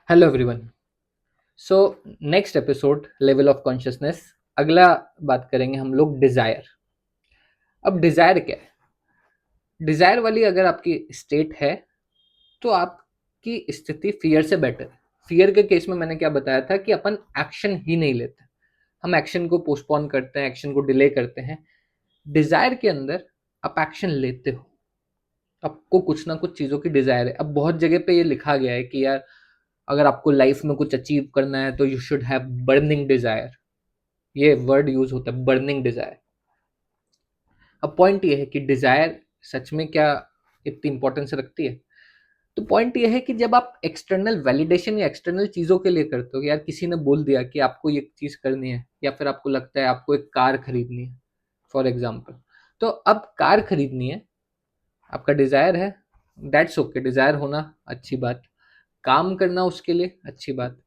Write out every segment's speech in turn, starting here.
Hello everyone. So next episode level of consciousness. अगला बात करेंगे हम लोग डिजायर। अब डिजायर क्या है? डिजायर वाली अगर आपकी स्टेट है तो आपकी स्थिति फियर से बेटर है। फियर के केस में मैंने क्या बताया था कि अपन एक्शन ही नहीं लेते, हम एक्शन को पोस्टपोन करते हैं, एक्शन को डिले करते हैं। डिजायर के अंदर आप एक्शन लेते हो, आपको कुछ ना कुछ चीज़ों की डिजायर है। अब बहुत जगह पे ये लिखा गया है कि यार अगर आपको लाइफ में कुछ अचीव करना है तो you should have burning desire. ये वर्ड यूज होता है, बर्निंग डिजायर। अब पॉइंट ये है कि डिजायर सच में क्या इतनी इंपॉर्टेंस रखती है? तो पॉइंट ये है कि जब आप एक्सटर्नल वैलिडेशन या एक्सटर्नल चीजों के लिए करते हो, यार किसी ने बोल दिया कि आपको ये चीज करनी है, या फिर आपको लगता है आपको एक कार खरीदनी है फॉर एग्जाम्पल, तो अब कार खरीदनी है, आपका डिजायर है, दैट्स ओके, डिजायर होना अच्छी बात, काम करना उसके लिए अच्छी बात।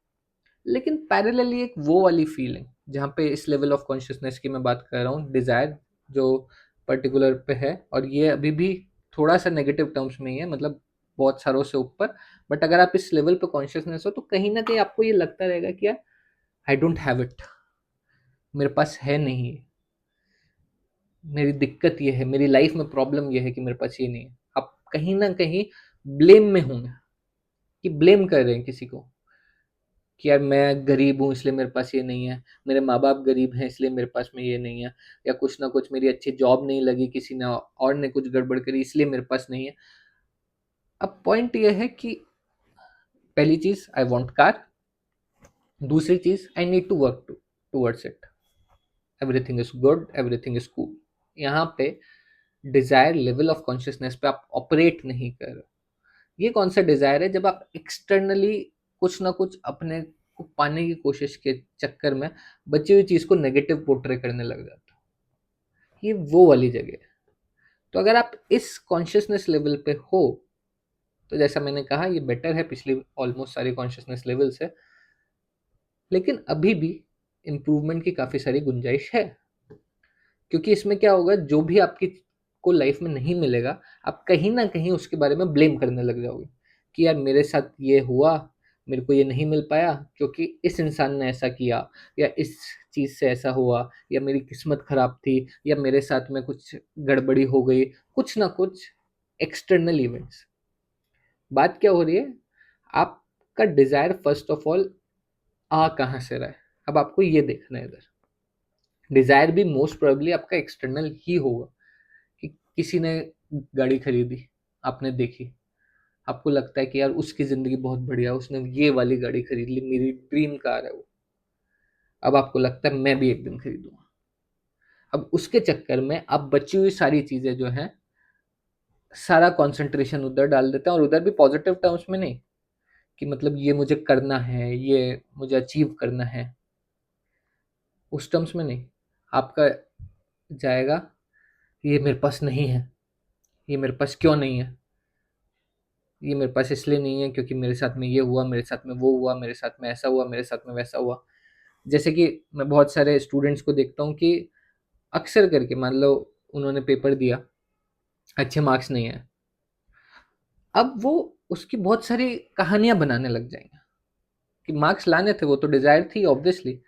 लेकिन पैरेलली एक वो वाली फीलिंग जहाँ पे इस लेवल ऑफ कॉन्शियसनेस की मैं बात कर रहा हूँ, डिजायर जो पर्टिकुलर पे है, और ये अभी भी थोड़ा सा नेगेटिव टर्म्स में ही है, मतलब बहुत सारों से ऊपर। बट अगर आप इस लेवल पे कॉन्शियसनेस हो तो कहीं ना कहीं आपको ये लगता रहेगा कि यार आई डोंट हैव इट, मेरे पास है नहीं, मेरी दिक्कत ये है, मेरी लाइफ में प्रॉब्लम ये है कि मेरे पास ये नहीं है। आप कहीं ना कहीं ब्लेम में होंगे, कि ब्लेम कर रहे हैं किसी को कि यार मैं गरीब हूँ इसलिए मेरे पास ये नहीं है, मेरे माँ बाप गरीब हैं इसलिए मेरे पास में ये नहीं है, या कुछ ना कुछ मेरी अच्छी जॉब नहीं लगी, किसी ने और ने कुछ गड़बड़ करी इसलिए मेरे पास नहीं है। अब पॉइंट ये है कि पहली चीज आई वॉन्ट कार, दूसरी चीज I need to work towards it, everything is good, everything is cool. यहाँ पे डिजायर लेवल ऑफ कॉन्शियसनेस पे आप ऑपरेट नहीं कर रहे हो। ये कौन सा डिजायर है? जब आप एक्सटर्नली कुछ ना कुछ अपने को पाने की कोशिश के चक्कर में बची हुई चीज को नेगेटिव पोर्ट्रे करने लग जाते हो, ये वो वाली जगह है। तो अगर आप इस कॉन्शियसनेस लेवल पे हो तो जैसा मैंने कहा ये बेटर है पिछली ऑलमोस्ट सारी कॉन्शियसनेस लेवल से, लेकिन अभी भी इम्प्रूवमेंट की काफी सारी गुंजाइश है। क्योंकि इसमें क्या होगा, जो भी आपकी को लाइफ में नहीं मिलेगा, आप कहीं ना कहीं उसके बारे में ब्लेम करने लग जाओगे कि यार मेरे साथ ये हुआ, मेरे को ये नहीं मिल पाया क्योंकि इस इंसान ने ऐसा किया, या इस चीज से ऐसा हुआ, या मेरी किस्मत खराब थी, या मेरे साथ में कुछ गड़बड़ी हो गई, कुछ ना कुछ एक्सटर्नल इवेंट्स। बात क्या हो रही है? आपका डिजायर फर्स्ट ऑफ ऑल आ कहाँ से रहा है? अब आपको ये देखना है इधर। डिजायर भी मोस्ट प्रोबेबली आपका एक्सटर्नल ही होगा, कि किसी ने गाड़ी खरीदी, आपने देखी, आपको लगता है कि यार उसकी जिंदगी बहुत बढ़िया, उसने ये वाली गाड़ी खरीद ली, मेरी ड्रीम कार है वो। अब आपको लगता है मैं भी एक दिन खरीदूंगा। अब उसके चक्कर में आप बची हुई सारी चीजें जो हैं, सारा कंसंट्रेशन उधर डाल देते हैं, और उधर भी पॉजिटिव टर्म्स में नहीं, कि मतलब ये मुझे करना है, ये मुझे अचीव करना है, उस टर्म्स में नहीं। आपका जाएगा ये मेरे पास नहीं है, ये मेरे पास क्यों नहीं है, ये मेरे पास इसलिए नहीं है क्योंकि मेरे साथ में ये हुआ, मेरे साथ में वो हुआ, मेरे साथ में ऐसा हुआ, मेरे साथ में वैसा हुआ। जैसे कि मैं बहुत सारे स्टूडेंट्स को देखता हूँ कि अक्सर करके मान लो उन्होंने पेपर दिया, अच्छे मार्क्स नहीं आए, अब वो उसकी बहुत सारी कहानियां बनाने लग जाएंगे कि मार्क्स लाने थे, वो तो डिजायर थी ऑब्वियसली,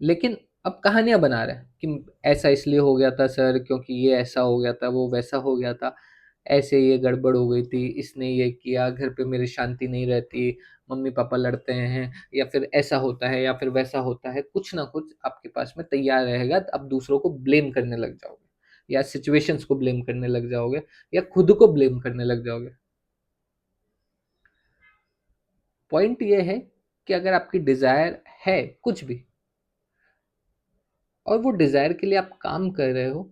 लेकिन अब कहानियां बना रहे हैं कि ऐसा इसलिए हो गया था सर, क्योंकि ये ऐसा हो गया था, वो वैसा हो गया था, ऐसे ये गड़बड़ हो गई थी, इसने ये किया, घर पे मेरी शांति नहीं रहती, मम्मी पापा लड़ते हैं, या फिर ऐसा होता है, या फिर वैसा होता है, कुछ ना कुछ आपके पास में तैयार रहेगा। तो आप दूसरों को ब्लेम करने लग जाओगे, या सिचुएशंस को ब्लेम करने लग जाओगे, या खुद को ब्लेम करने लग जाओगे। पॉइंट ये है कि अगर आपकी डिजायर है कुछ भी, और वो डिजायर के लिए आप काम कर रहे हो,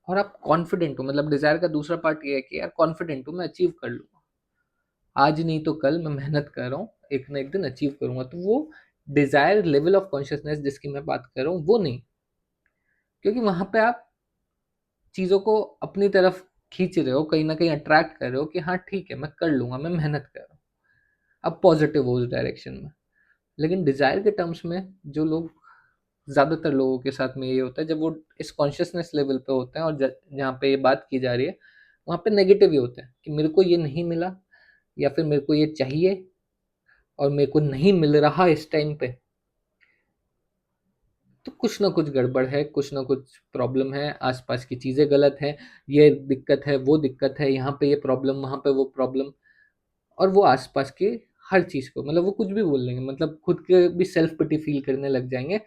और आप कॉन्फिडेंट हो, मतलब डिजायर का दूसरा पार्ट ये है कि यार कॉन्फिडेंट हूँ, मैं अचीव कर लूंगा, आज नहीं तो कल मैं मेहनत कर रहा हूँ, एक ना एक दिन अचीव करूंगा, तो वो डिजायर लेवल ऑफ कॉन्शियसनेस जिसकी मैं बात कर रहा हूँ वो नहीं। क्योंकि वहां पे आप चीजों को अपनी तरफ खींच रहे हो, कहीं ना कहीं अट्रैक्ट कर रहे हो कि हाँ ठीक है मैं कर लूंगा, मैं मेहनत कर रहा हूँ, अब पॉजिटिव हो उस डायरेक्शन में। लेकिन डिजायर के टर्म्स में जो लोग, ज्यादातर लोगों के साथ में ये होता है, जब वो इस कॉन्शियसनेस लेवल पे होते हैं और जहाँ पे ये बात की जा रही है वहां पे नेगेटिव ही होते हैं कि मेरे को ये नहीं मिला, या फिर मेरे को ये चाहिए, और मेरे को नहीं मिल रहा इस टाइम पे, तो कुछ ना कुछ गड़बड़ है, कुछ ना कुछ प्रॉब्लम है, आसपास की चीज़ें गलत हैं, ये दिक्कत है, वो दिक्कत है, यहाँ पे ये प्रॉब्लम, वहाँ पे वो प्रॉब्लम। और वो आसपास के हर चीज़ को, मतलब वो कुछ भी बोल लेंगे, मतलब खुद के भी सेल्फ पिटी फील करने लग जाएंगे।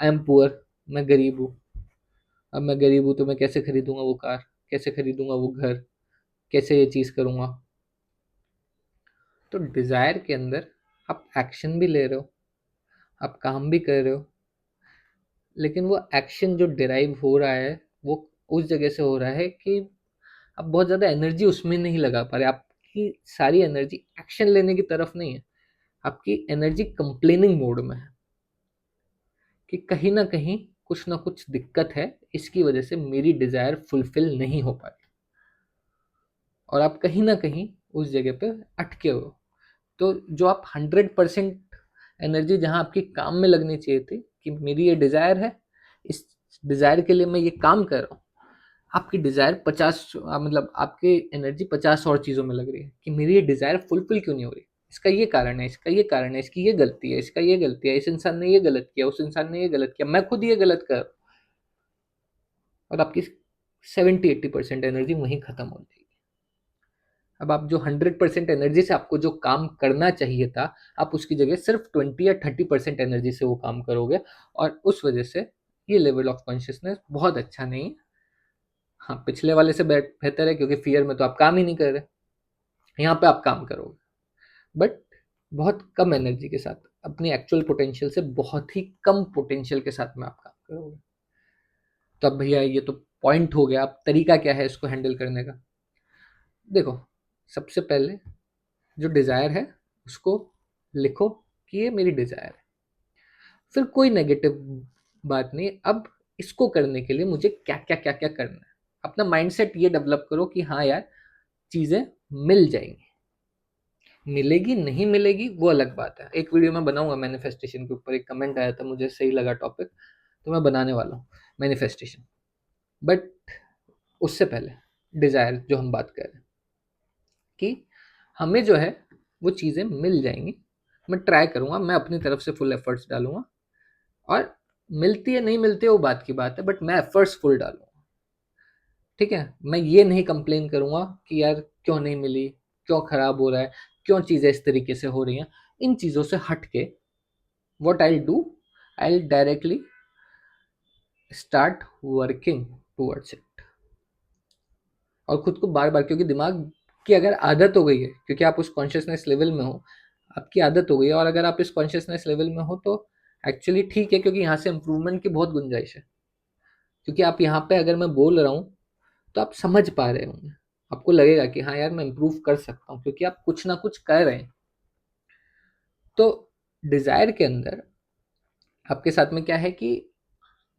आई एम पुअर, मैं गरीब हूँ। अब मैं गरीब हूँ तो मैं कैसे खरीदूंगा वो कार, कैसे खरीदूंगा वो घर, कैसे ये चीज़ करूंगा। तो डिज़ायर के अंदर आप एक्शन भी ले रहे हो, आप काम भी कर रहे हो, लेकिन वो एक्शन जो डिराइव हो रहा है वो उस जगह से हो रहा है कि आप बहुत ज़्यादा एनर्जी उसमें नहीं लगा पा रहे। आपकी सारी एनर्जी एक्शन लेने की तरफ नहीं है, आपकी एनर्जी कंप्लेनिंग मोड में है कि कहीं ना कहीं कुछ ना कुछ दिक्कत है, इसकी वजह से मेरी डिज़ायर फुलफिल नहीं हो पा रही, और आप कहीं ना कहीं उस जगह पे अटके हो। तो जो आप 100% एनर्जी जहाँ आपकी काम में लगनी चाहिए थी कि मेरी ये डिज़ायर है, इस डिज़ायर के लिए मैं ये काम कर रहा हूँ, आपकी डिज़ायर 50, मतलब आपकी एनर्जी 50 और चीज़ों में लग रही है कि मेरी ये डिज़ायर फुलफिल क्यों नहीं हो रही, इसका ये कारण है, इसका ये कारण है, इसकी ये गलती है, इसका ये गलती है, इस इंसान ने ये गलत किया, उस इंसान ने ये गलत किया, मैं खुद ये गलत कर, और आपकी 70-80% एनर्जी वहीं खत्म हो जाएगी। अब आप जो 100% एनर्जी से आपको जो काम करना चाहिए था, आप उसकी जगह सिर्फ 20 या 30% एनर्जी से वो काम करोगे, और उस वजह से ये लेवल ऑफ कॉन्शियसनेस बहुत अच्छा नहीं है। हाँ, पिछले वाले से बेहतर है, क्योंकि फियर में तो आप काम ही नहीं कर रहे, यहाँ पे आप काम करोगे, बट बहुत कम एनर्जी के साथ, अपनी एक्चुअल पोटेंशियल से बहुत ही कम पोटेंशियल के साथ में आप काम करोगे। तो अब भैया ये तो पॉइंट हो गया, अब तरीका क्या है इसको हैंडल करने का। देखो, सबसे पहले जो डिज़ायर है उसको लिखो कि ये मेरी डिज़ायर है। फिर कोई नेगेटिव बात नहीं, अब इसको करने के लिए मुझे क्या क्या क्या क्या करना है, अपना माइंडसेट ये डेवलप करो कि हाँ यार, चीज़ें मिल जाएंगी। मिलेगी नहीं मिलेगी वो अलग बात है, एक वीडियो मैं बनाऊंगा मैनिफेस्टेशन के ऊपर, एक कमेंट आया था, मुझे सही लगा टॉपिक, तो मैं बनाने वाला हूँ मैनिफेस्टेशन। बट उससे पहले डिज़ायर जो हम बात कर रहे हैं कि हमें जो है वो चीज़ें मिल जाएंगी, मैं ट्राई करूँगा, मैं अपनी तरफ से फुल एफर्ट्स डालूंगा, और मिलती है नहीं मिलती है वो बात की बात है, बट मैं एफर्ट्स फुल डालूंगा। ठीक है, मैं ये नहीं कंप्लेन करूंगा कि यार क्यों नहीं मिली, क्यों खराब हो रहा है, क्यों चीज़ें इस तरीके से हो रही हैं। इन चीज़ों से हट के what I do, I directly start working towards it. और खुद को बार बार, क्योंकि दिमाग की अगर आदत हो गई है, क्योंकि आप उस कॉन्शियसनेस लेवल में हो, आपकी आदत हो गई है, और अगर आप इस कॉन्शियसनेस लेवल में हो तो एक्चुअली ठीक है, क्योंकि यहाँ से इम्प्रूवमेंट की बहुत गुंजाइश है। क्योंकि आप यहाँ पे अगर मैं बोल रहा हूँ तो आप समझ पा रहे होंगे, आपको लगेगा कि हाँ यार मैं इम्प्रूव कर सकता हूँ, क्योंकि आप कुछ ना कुछ कर रहे हैं। तो डिज़ायर के अंदर आपके साथ में क्या है कि,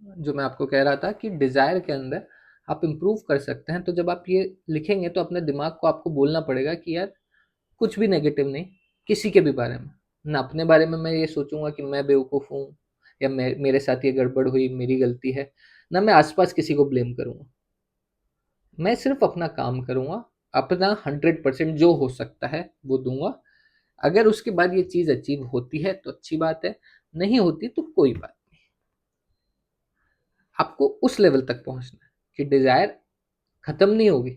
जो मैं आपको कह रहा था कि डिज़ायर के अंदर आप इम्प्रूव कर सकते हैं, तो जब आप ये लिखेंगे तो अपने दिमाग को आपको बोलना पड़ेगा कि यार कुछ भी नेगेटिव नहीं, किसी के भी बारे में ना, अपने बारे में मैं ये सोचूंगा कि मैं बेवकूफ़ हूँ, या मेरे साथ ये गड़बड़ हुई, मेरी गलती है, ना मैं आसपास किसी को ब्लेम करूंगा। मैं सिर्फ अपना काम करूंगा, अपना 100% जो हो सकता है वो दूंगा। अगर उसके बाद ये चीज़ अचीव होती है तो अच्छी बात है, नहीं होती तो कोई बात नहीं। आपको उस लेवल तक पहुंचना है कि डिज़ायर खत्म नहीं होगी,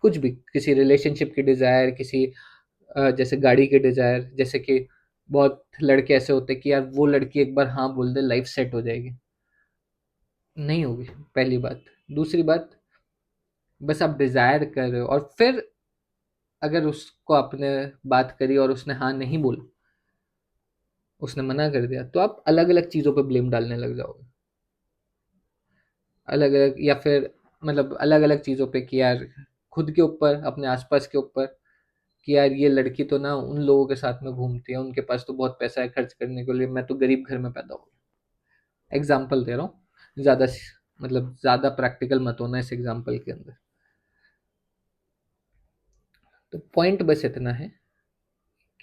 कुछ भी, किसी रिलेशनशिप की डिज़ायर, किसी जैसे गाड़ी की डिज़ायर, जैसे कि बहुत लड़के ऐसे होते हैं कि यार वो लड़की एक बार हाँ बोल दे लाइफ सेट हो जाएगी, नहीं होगी, पहली बात। दूसरी बात, बस आप डिज़ायर कर रहे हो, और फिर अगर उसको आपने बात करी और उसने हाँ नहीं बोला, उसने मना कर दिया, तो आप अलग अलग चीज़ों पे ब्लेम डालने लग जाओगे, अलग अलग, या फिर मतलब अलग अलग चीज़ों पे कि यार खुद के ऊपर, अपने आसपास के ऊपर, कि यार ये लड़की तो ना उन लोगों के साथ में घूमती है, उनके पास तो बहुत पैसा है खर्च करने के लिए, मैं तो गरीब घर में पैदा हो गया। एग्जाम्पल दे रहा हूँ, ज़्यादा मतलब ज़्यादा प्रैक्टिकल मत होना इस एग्जाम्पल के अंदर। तो पॉइंट बस इतना है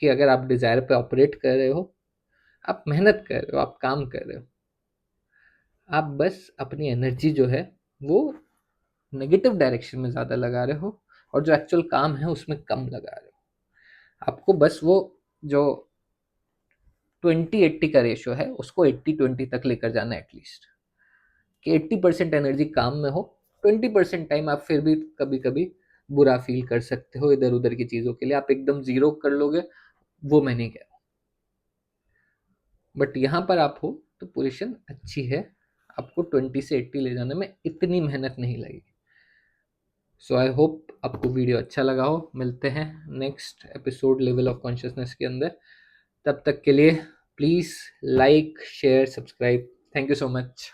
कि अगर आप डिज़ायर पे ऑपरेट कर रहे हो, आप मेहनत कर रहे हो, आप काम कर रहे हो, आप बस अपनी एनर्जी जो है वो नेगेटिव डायरेक्शन में ज़्यादा लगा रहे हो, और जो एक्चुअल काम है उसमें कम लगा रहे हो। आपको बस वो जो 20-80 का रेशियो है, उसको 80-20 तक लेकर जाना है एटलीस्ट, कि 80% एनर्जी काम में हो, 20% टाइम आप फिर भी कभी कभी बुरा फील कर सकते हो इधर उधर की चीज़ों के लिए, आप एकदम जीरो कर लोगे वो मैं नहीं कह रहा, बट यहाँ पर आप हो तो पोजीशन अच्छी है, आपको 20 से 80 ले जाने में इतनी मेहनत नहीं लगेगी। सो आई होप आपको वीडियो अच्छा लगा हो, मिलते हैं next episode level of consciousness के अंदर, तब तक के लिए please like share subscribe, thank you so much.